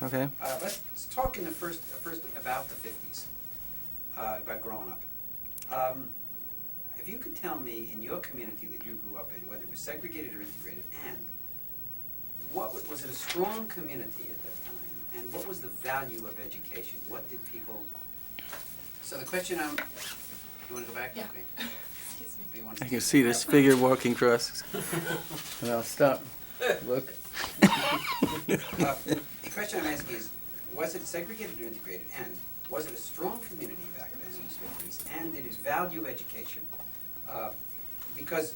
Okay. Let's talk in the first about the 50s, about growing up. If you could tell me in your community that you grew up in, whether it was segregated or integrated, and was it a strong community at that time, and what was the value of education? What did people... So the question you want to go back? Yeah. Okay. I can see this figure walking across. And I'll stop. Look. The question I'm asking is, was it segregated or integrated, and was it a strong community back then in the 50s, and did it value education? Because,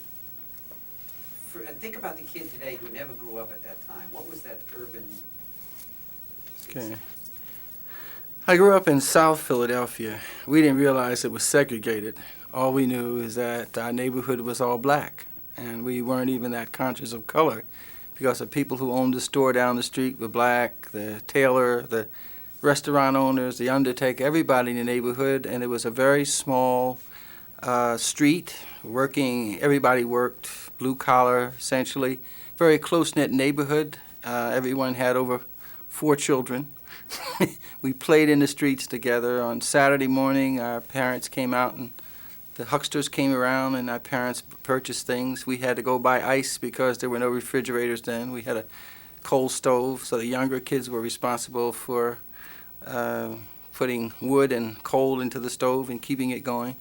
think about the kid today who never grew up at that time. What was that urban... Okay. I grew up in South Philadelphia. We didn't realize it was segregated. All we knew is that our neighborhood was all black, and we weren't even that conscious of color because the people who owned the store down the street were black, the tailor, the restaurant owners, the undertaker, everybody in the neighborhood, and it was a very small street, everybody worked, blue collar essentially, very close-knit neighborhood. Everyone had over 4 children. We played in the streets together. On Saturday morning, our parents came out and the hucksters came around and our parents purchased things. We had to go buy ice because there were no refrigerators then. We had a coal stove, so the younger kids were responsible for putting wood and coal into the stove and keeping it going.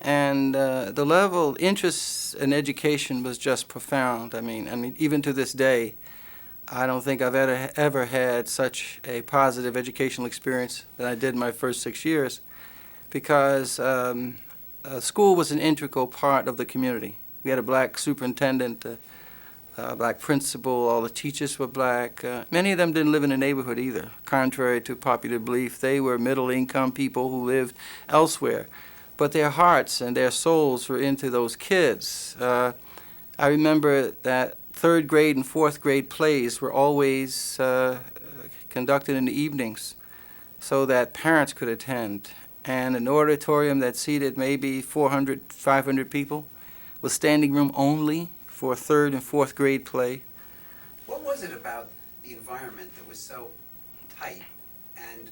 And the level of interest in education was just profound. I mean, even to this day, I don't think I've ever had such a positive educational experience than I did in my first 6 years, because school was an integral part of the community. We had a black superintendent, a black principal, all the teachers were black. Many of them didn't live in the neighborhood either, contrary to popular belief. They were middle-income people who lived elsewhere, but their hearts and their souls were into those kids. I remember that 3rd grade and 4th grade plays were always conducted in the evenings so that parents could attend. And an auditorium that seated maybe 400, 500 people was standing room only for a 3rd and 4th grade play. What was it about the environment that was so tight, and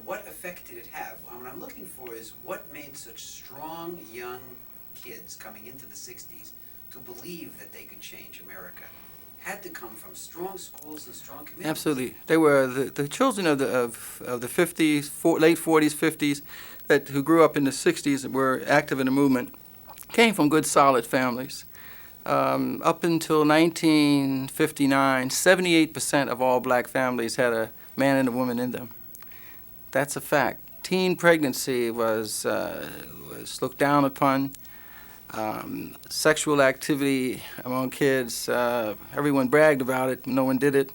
what effect did it have? What I'm looking for is what made such strong young kids coming into the 60s to believe that they could change America? Had to come from strong schools and strong communities. Absolutely. They were the children of the 50s, late 40s, 50s, who grew up in the 60s and were active in the movement, came from good, solid families. Up until 1959, 78% of all black families had a man and a woman in them. That's a fact. Teen pregnancy was looked down upon. Sexual activity among kids, everyone bragged about it, no one did it.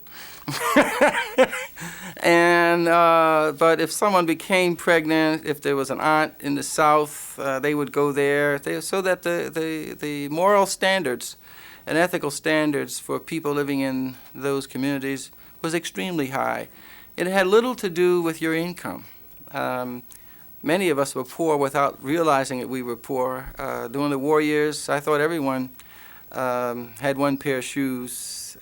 And but if someone became pregnant, if there was an aunt in the South, they would go there, so that the moral standards and ethical standards for people living in those communities was extremely high. It had little to do with your income. Many of us were poor without realizing that we were poor. During the war years, I thought everyone had one pair of shoes.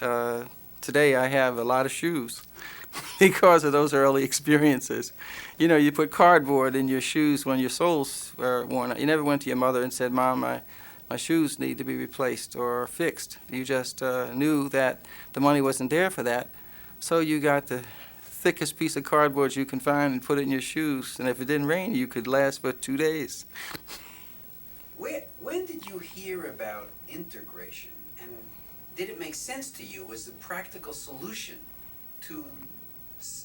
Today, I have a lot of shoes because of those early experiences. You know, you put cardboard in your shoes when your soles were worn out. You never went to your mother and said, "Mom, my shoes need to be replaced or fixed." You just knew that the money wasn't there for that. So you got the thickest piece of cardboard you can find and put it in your shoes, and if it didn't rain, you could last for 2 days. When did you hear about integration, and did it make sense to you as a practical solution to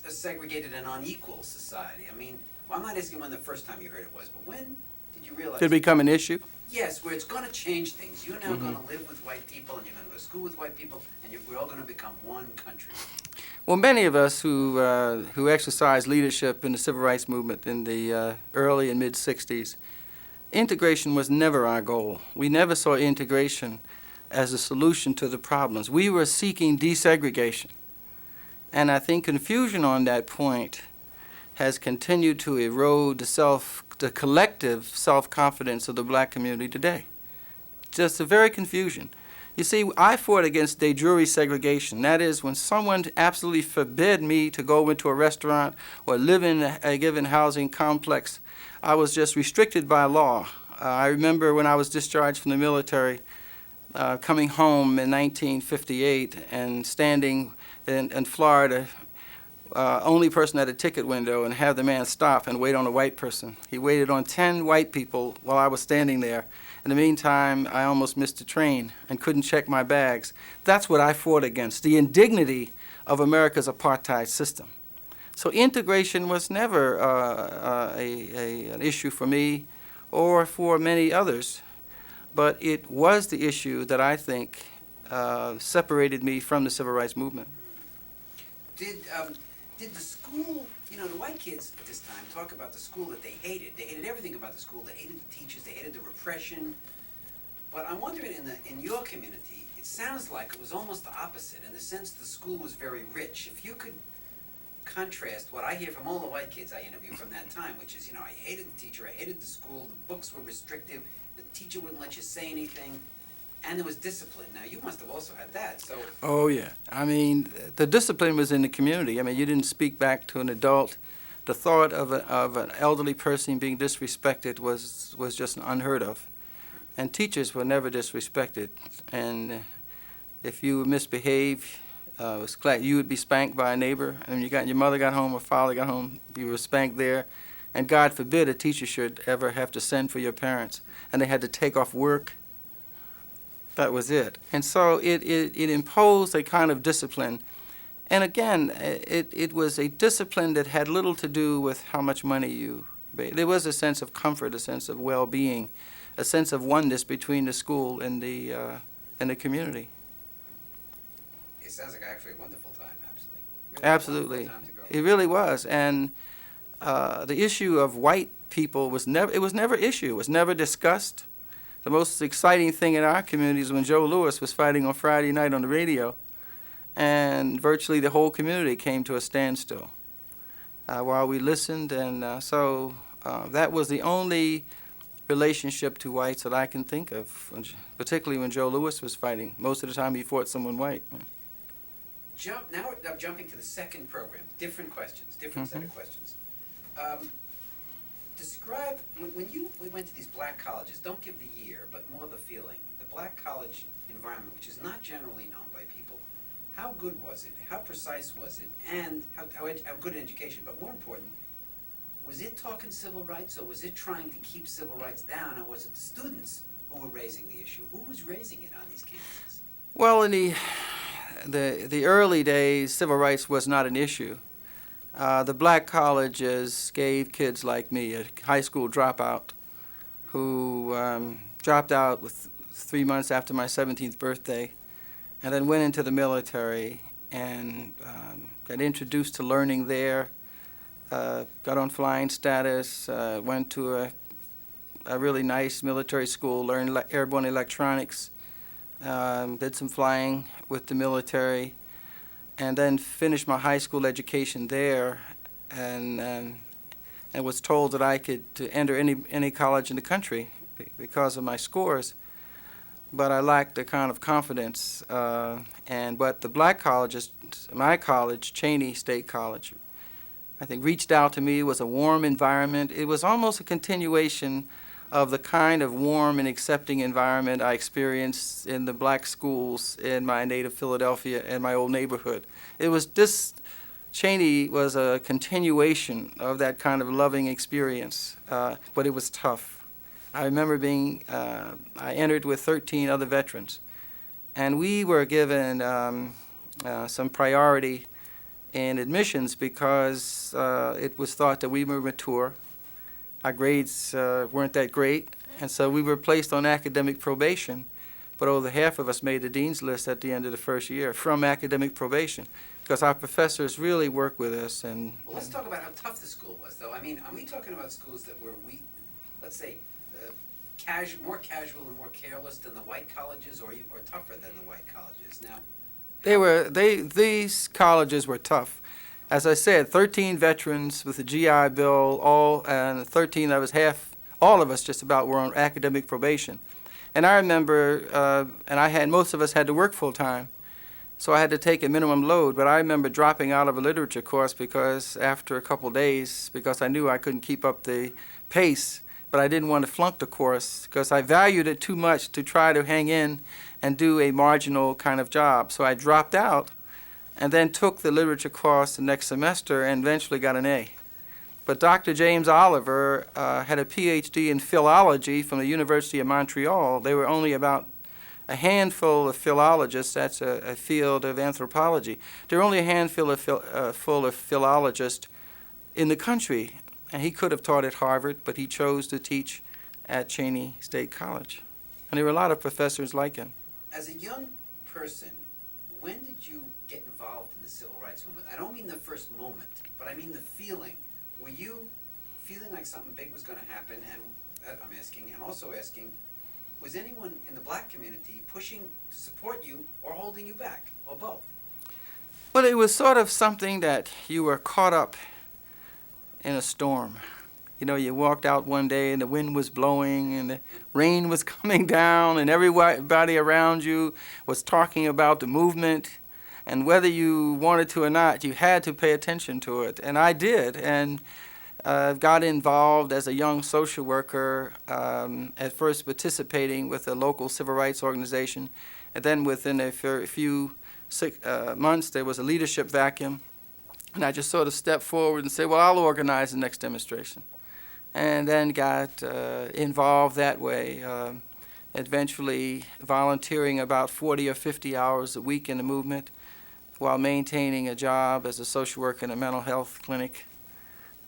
a segregated and unequal society? I mean, well, I'm not asking when the first time you heard it was, but when did you realize... Did it become an issue? Yes, where it's going to change things. You're now going to live with white people, and you're going to go to school with white people, and we're all going to become one country. Well, many of us who exercised leadership in the civil rights movement in the early and mid-'60s, integration was never our goal. We never saw integration as a solution to the problems. We were seeking desegregation. And I think confusion on that point has continued to erode the collective self-confidence of the black community today. Just a very confusion. You see, I fought against de jure segregation. That is, when someone absolutely forbid me to go into a restaurant or live in a given housing complex, I was just restricted by law. I remember when I was discharged from the military, coming home in 1958 and standing in Florida, only person at a ticket window, and have the man stop and wait on a white person. He waited on 10 white people while I was standing there. In the meantime, I almost missed a train and couldn't check my bags. That's what I fought against, the indignity of America's apartheid system. So integration was never an issue for me or for many others, but it was the issue that I think separated me from the civil rights movement. Did the school, you know, the white kids at this time talk about the school that they hated. They hated everything about the school. They hated the teachers. They hated the repression. But I'm wondering, in your community, it sounds like it was almost the opposite, in the sense the school was very rich. If you could contrast what I hear from all the white kids I interview from that time, which is, you know, I hated the teacher, I hated the school, the books were restrictive, the teacher wouldn't let you say anything, and there was discipline. Now, you must have also had that, so... Oh, yeah. I mean, the discipline was in the community. I mean, you didn't speak back to an adult. The thought of an elderly person being disrespected was just unheard of. And teachers were never disrespected. And if you misbehave, you would be spanked by a neighbor. And your mother got home or father got home, you were spanked there. And God forbid a teacher should ever have to send for your parents. And they had to take off work. That was it. And so it imposed a kind of discipline. And again, it was a discipline that had little to do with how much money you made. There was a sense of comfort, a sense of well-being, a sense of oneness between the school and the community. It sounds like actually a wonderful time, absolutely. Really Absolutely. Time to grow. It really was. And the issue of white people was never issue. It was never discussed. The most exciting thing in our community is when Joe Louis was fighting on Friday night on the radio, and virtually the whole community came to a standstill while we listened. And so that was the only relationship to whites that I can think of, particularly when Joe Louis was fighting. Most of the time he fought someone white. Now we're jumping to the second program. Different questions, different set of questions. Describe, when we went to these black colleges, don't give the year, but more the feeling. The black college environment, which is not generally known by people, how good was it? How precise was it? And how good an education? But more important, was it talking civil rights, or was it trying to keep civil rights down, or was it the students who were raising the issue? Who was raising it on these campuses? Well, in the early days, civil rights was not an issue. The black colleges gave kids like me, a high school dropout, who dropped out with 3 months after my 17th birthday, and then went into the military and got introduced to learning there, got on flying status, went to a really nice military school, learned airborne electronics, did some flying with the military, and then finished my high school education there, and was told that I could enter any college in the country because of my scores. But I lacked the kind of confidence. But the black colleges, my college, Cheney State College, I think reached out to me. It was a warm environment. It was almost a continuation of the kind of warm and accepting environment I experienced in the black schools in my native Philadelphia and my old neighborhood. It was Cheney was a continuation of that kind of loving experience, but it was tough. I remember I entered with 13 other veterans, and we were given some priority in admissions because it was thought that we were mature. Our grades weren't that great, and so we were placed on academic probation, but over half of us made the dean's list at the end of the first year from academic probation, because our professors really worked with us. Well, let's talk about how tough the school was, though. I mean, are we talking about schools that were let's say, more casual and more careless than the white colleges, or tougher than the white colleges? Now, these colleges were tough. As I said, 13 veterans with the GI Bill, and 13 of us, all of us just about were on academic probation. And I remember, most of us had to work full time, so I had to take a minimum load. But I remember dropping out of a literature course because after a couple days, because I knew I couldn't keep up the pace, but I didn't want to flunk the course because I valued it too much to try to hang in and do a marginal kind of job. So I dropped out and then took the literature course the next semester and eventually got an A. But Dr. James Oliver had a PhD in philology from the University of Montreal. There were only about a handful of philologists. That's a field of anthropology. There were only a handful of philologists in the country. And he could have taught at Harvard, but he chose to teach at Cheney State College. And there were a lot of professors like him. As a young person, when did you get involved in the civil rights movement? I don't mean the first moment, but I mean the feeling. Were you feeling like something big was going to happen? And that I'm asking, and also asking, was anyone in the black community pushing to support you or holding you back, or both? Well, it was sort of something that you were caught up in a storm. You know, you walked out one day and the wind was blowing and the rain was coming down and everybody around you was talking about the movement, and whether you wanted to or not, you had to pay attention to it. And I did, and got involved as a young social worker, at first participating with a local civil rights organization, and then within a few months there was a leadership vacuum, and I just sort of stepped forward and said, well, I'll organize the next demonstration. And then got involved that way, eventually volunteering about 40 or 50 hours a week in the movement while maintaining a job as a social worker in a mental health clinic.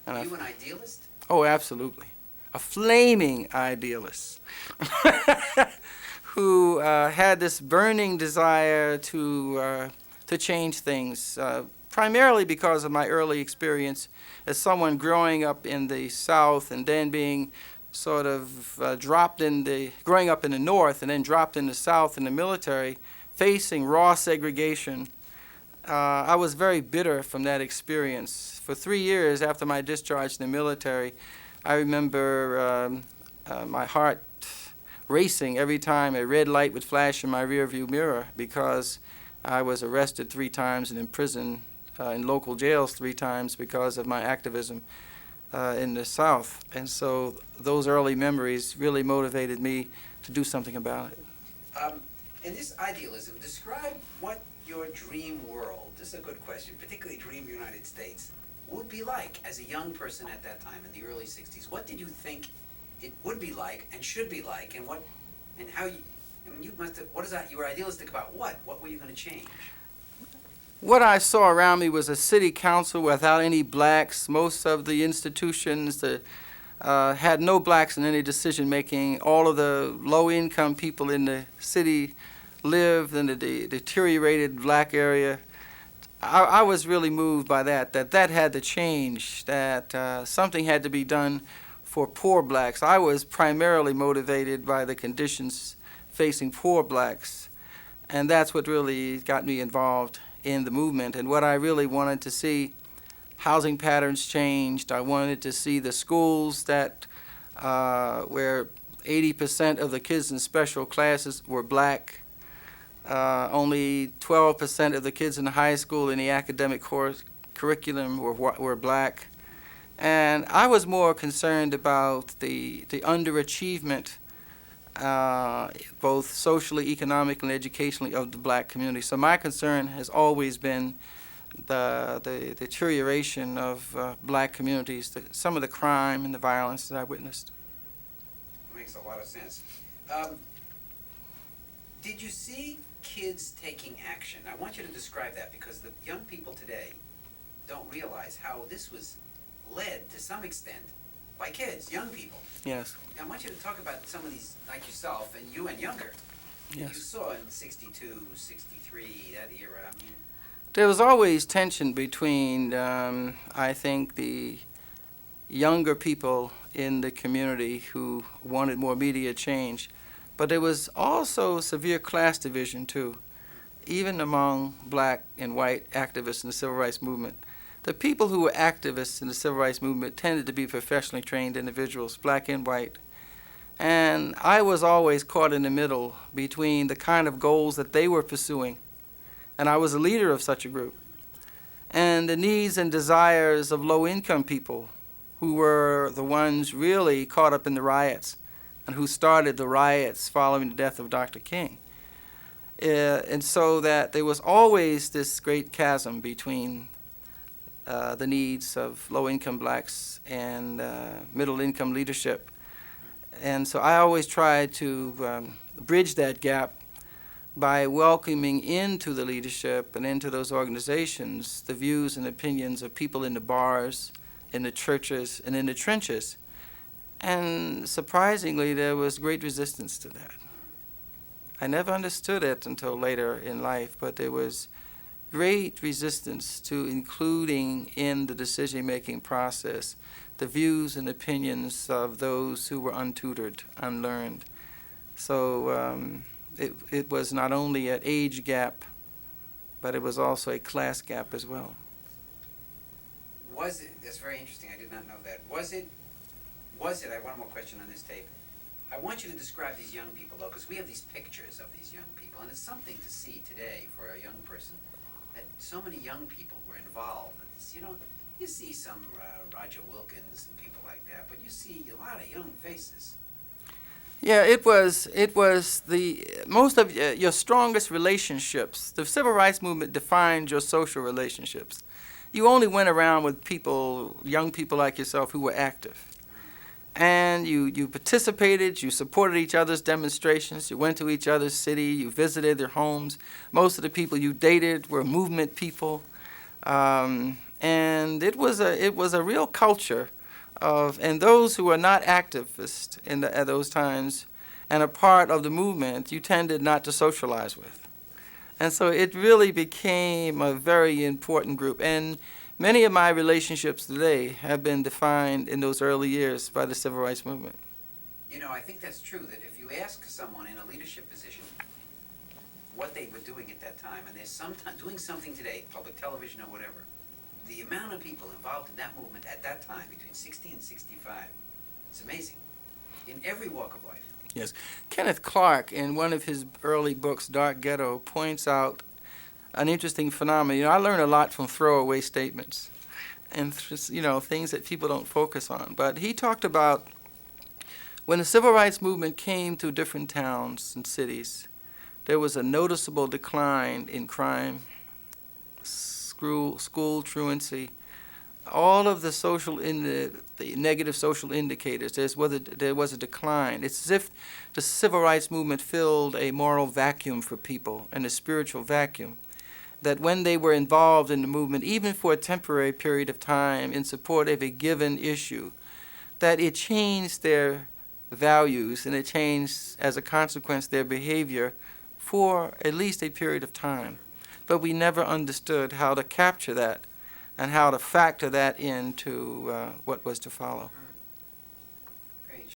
And Were you an idealist? Oh, absolutely. A flaming idealist who had this burning desire to change things, primarily because of my early experience as someone growing up in the South and then being sort of growing up in the North and then dropped in the South in the military, facing raw segregation. I was very bitter from that experience. For 3 years after my discharge in the military, I remember my heart racing every time a red light would flash in my rearview mirror because I was arrested 3 times and imprisoned in local jails 3 times because of my activism in the South. And so those early memories really motivated me to do something about it. In this idealism, describe what your dream world, this is a good question, particularly dream United States, would be like as a young person at that time in the early 60s. What did you think it would be like and should be like, and how you, I mean, you must have, what is that, you were idealistic about what? What were you going to change? What I saw around me was a city council without any blacks. Most of the institutions that had no blacks in any decision making. All of the low-income people in the city lived in the deteriorated black area. I was really moved by that had to change, that something had to be done for poor blacks. I was primarily motivated by the conditions facing poor blacks, and that's what really got me involved in the movement. And what I really wanted to see, housing patterns changed. I wanted to see the schools that where 80% of the kids in special classes were black. Only 12% of the kids in the high school in the academic curriculum were black. And I was more concerned about the underachievement, both socially, economically, and educationally, of the black community. So my concern has always been the deterioration of black communities, some of the crime and the violence that I witnessed. Makes a lot of sense. Did you see kids taking action? I want you to describe that, because the young people today don't realize how this was led to some extent by kids, young people. Yes. I want you to talk about some of these, like yourself and you and younger. Yes. You saw in 62, 63, that era. I mean, there was always tension between, I think, the younger people in the community who wanted more immediate change. But there was also severe class division, too, even among black and white activists in the civil rights movement. The people who were activists in the civil rights movement tended to be professionally trained individuals, black and white. And I was always caught in the middle between the kind of goals that they were pursuing, and I was a leader of such a group, and the needs and desires of low-income people who were the ones really caught up in the riots and who started the riots following the death of Dr. King. And so that there was always this great chasm between the needs of low-income blacks and middle-income leadership. And so I always tried to bridge that gap by welcoming into the leadership and into those organizations the views and opinions of people in the bars, in the churches, and in the trenches. And surprisingly, there was great resistance to that. I never understood it until later in life, but there was great resistance to including in the decision-making process the views and opinions of those who were untutored, unlearned. So it was not only an age gap, but it was also a class gap as well. Was it, that's very interesting, I did not know that. Was it, I have one more question on this tape. I want you to describe these young people, though, because we have these pictures of these young people, and it's something to see today for a young person that so many young people were involved. It's, you see some Roger Wilkins and people like that, but you see a lot of young faces. Yeah, it was the most of your strongest relationships. The civil rights movement defined your social relationships. You only went around with people, young people like yourself, who were active. And you participated, you supported each other's demonstrations, you went to each other's city, you visited their homes. Most of the people you dated were movement people. And it was a real culture of, and those who were not activists at those times and a part of the movement, you tended not to socialize with. And so it really became a very important group. And many of my relationships today have been defined in those early years by the civil rights movement. I think that's true, that if you ask someone in a leadership position what they were doing at that time, and they're doing something today, public television or whatever, the amount of people involved in that movement at that time, between 60 and 65, it's amazing, in every walk of life. Yes. Kenneth Clark, in one of his early books, Dark Ghetto, points out an interesting phenomenon. I learn a lot from throwaway statements and things that people don't focus on. But he talked about when the civil rights movement came to different towns and cities, there was a noticeable decline in crime, school truancy, all of the negative social indicators. There was a decline. It's as if the civil rights movement filled a moral vacuum for people and a spiritual vacuum, that when they were involved in the movement, even for a temporary period of time in support of a given issue, that it changed their values and it changed, as a consequence, their behavior for at least a period of time. But we never understood how to capture that and how to factor that into what was to follow.